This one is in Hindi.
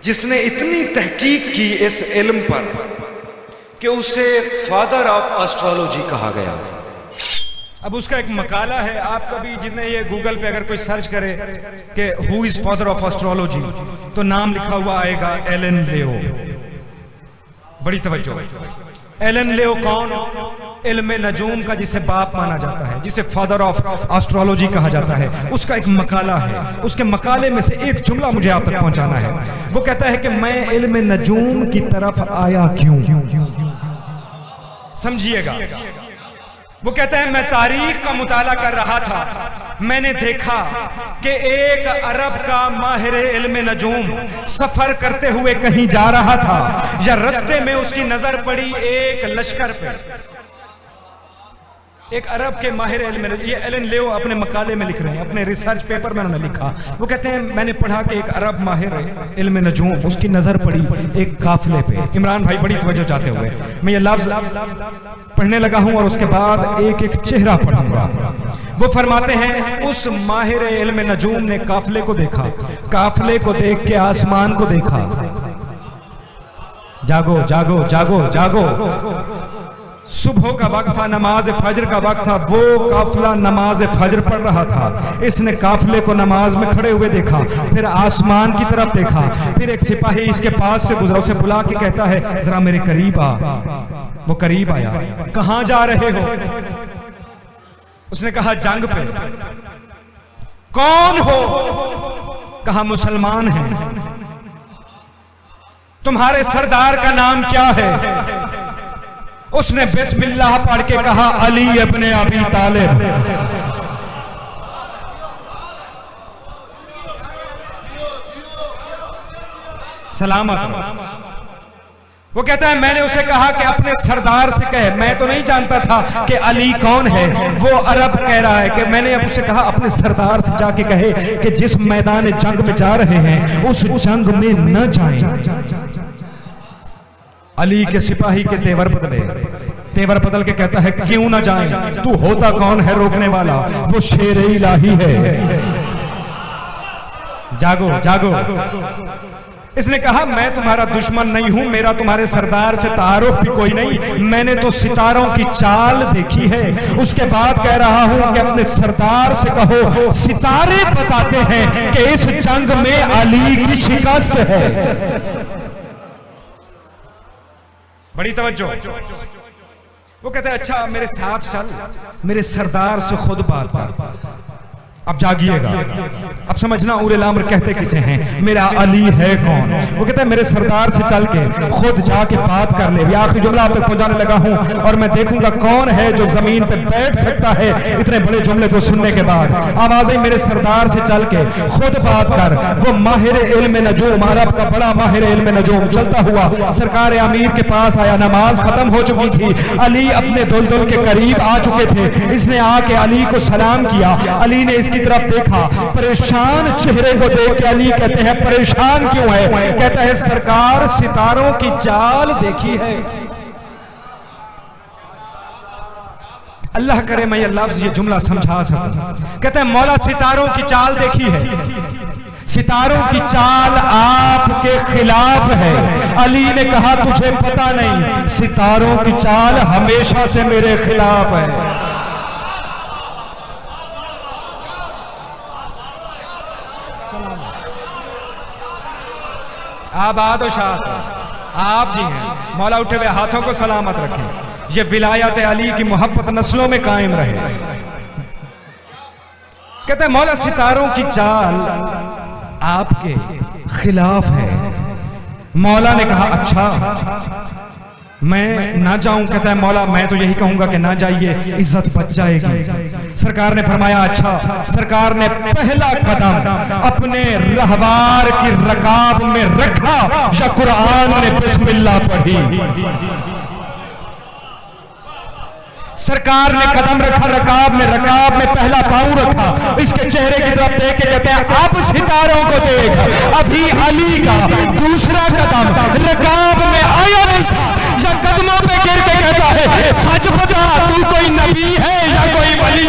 जिसने इतनी तहकीक की इस इल्म पर कि उसे फादर ऑफ एस्ट्रोलॉजी कहा गया। अब उसका एक मकाला है, आप कभी जितने ये गूगल पे अगर कोई सर्च करे कि who is father of astrology तो नाम लिखा हुआ आएगा एलन लियो। बड़ी तवज्जो। एलन लियो कौन? इल्म नजूम का जिसे बाप माना जाता है, जिसे फादर ऑफ एस्ट्रोलॉजी कहा जाता है, उसका एक मकाला है। उसके मकाले में से एक जुमला मुझे आप तक पहुंचाना है। वो कहता है कि मैं इल्म नजूम की तरफ आया क्यों? समझिएगा। वो कहता है मैं तारीख का मुताला कर रहा था, मैंने देखा कि एक अरब का माहिर इल्म नजूम सफर करते हुए कहीं जा रहा था, या रास्ते में उसकी नजर पड़ी एक लश्कर पे। एक अरब के माहिर इल्म, ये एलन लियो अपने मकाले में लिख रहे हैं, अपने रिसर्च पेपर में उन्होंने लिखा। वो कहते हैं मैंने पढ़ा कि एक अरब माहिर इल्म नजूम, उसकी नजर पड़ी एक काफिले पे। इमरान भाई बड़ी तवज्जो चाहते हुए मैं ये लफ्ज पढ़ने लगा हूं और उसके बाद एक एक चेहरा पढ़ूंगा। वो फरमाते हैं उस माहिर इल्म नजूम ने काफिले को देखा, काफिले को देख के आसमान को देखा। जागो जागो जागो जागो। सुबह का वक्त था, नमाज फजर का वक्त था। वो काफिला नमाज फजर पढ़ रहा था। इसने काफिले को नमाज में खड़े हुए देखा, फिर आसमान की तरफ देखा, फिर एक सिपाही इसके पास से गुजरा, उसे बुला के कहता है जरा मेरे करीब आ। वो करीब आया। कहां जा रहे हो? उसने कहा जंग पे। कौन हो? कहा मुसलमान है। तुम्हारे सरदार का नाम क्या है? उसने बिस्मिल्लाह पढ़ के कहा अली इब्ने अबी तालिब। सलामत। वो कहता है मैंने उसे कहा कि अपने सरदार से कहे। मैं तो नहीं जानता था कि अली कौन है। वो अरब कह रहा है कि मैंने अब उसे कहा अपने सरदार से जाके कहे कि जिस मैदान जंग में जा रहे हैं उस जंग में न जाएं। अली के सिपाही के तेवर बदले, तेवर बदल के कहता है क्यों ना जाएं? तू होता कौन है रोकने वाला? वो शेर इलाही है। जागो जागो। इसने कहा मैं तुम्हारा दुश्मन नहीं हूं, मेरा तुम्हारे सरदार से तारुफ भी कोई नहीं, मैंने तो सितारों की चाल देखी है। उसके बाद कह रहा हूं कि अपने सरदार से कहो सितारे बताते हैं कि इस जंग में अली की शिकस्त है। बड़ी तवज्जो। वो कहता है अच्छा मेरे साथ चल, मेरे सरदार से खुद बात कर। अब जागिएगा, अब समझना उल अम्र कहते किसे हैं, मेरा अली है कौन? वो कहता है मेरे सरदार से चल के खुद जाके बात कर ले। ये आखिरी जुमला आप तक पहुंचाने लगा हूं और मैं देखूंगा कौन है जो जमीन पे बैठ सकता है इतने बड़े जुमले को सुनने के बाद। आवाज आई मेरे सरदार से चल के खुद बात कर। वो माहिर इल्म नजूम, अरब का बड़ा माहिर इल्म नजूम चलता हुआ सरकार अमीर के पास आया। नमाज खत्म हो चुकी थी, अली अपने दुल्दुल के करीब आ चुके थे। इसने आके अली को सलाम किया। अली ने की तरफ देखा, परेशान चेहरे को देख के अली कहते हैं परेशान क्यों है? कहता है सरकार सितारों की चाल देखी है। अल्लाह करे मैं ये लफ्ज ये जुमला समझा सकूं। कहता है मौला सितारों की चाल देखी है, सितारों की चाल आपके खिलाफ है। अली ने कहा तुझे पता नहीं, सितारों की चाल हमेशा से मेरे खिलाफ है। आबाद और शाह आप जी हैं। मौला उठे हुए हाथों को सलामत रखें। ये विलायत अली की मोहब्बत नस्लों में कायम रहे। कहते हैं मौला सितारों की चाल आपके खिलाफ है। मौला ने कहा अच्छा मैं ना जाऊं? कहता है मौला मैं तो यही कहूंगा कि ना जाइए, इज्जत बच जाएगी। सरकार ने फरमाया अच्छा। सरकार ने पहला कदम अपने रहवार की रकाब में रखा या कुरान ने बिस्मिल्लाह पढ़ी। सरकार ने कदम रखा रकाब में पहला पांव रखा। इसके चेहरे की तरफ देख के कहते हैं अब सितारों को देख। अभी अली का दूसरा कदम रकाब में आया नहीं था, या कदमों पे गिर के कहता है सच बता तू कोई नबी है या कोई वली?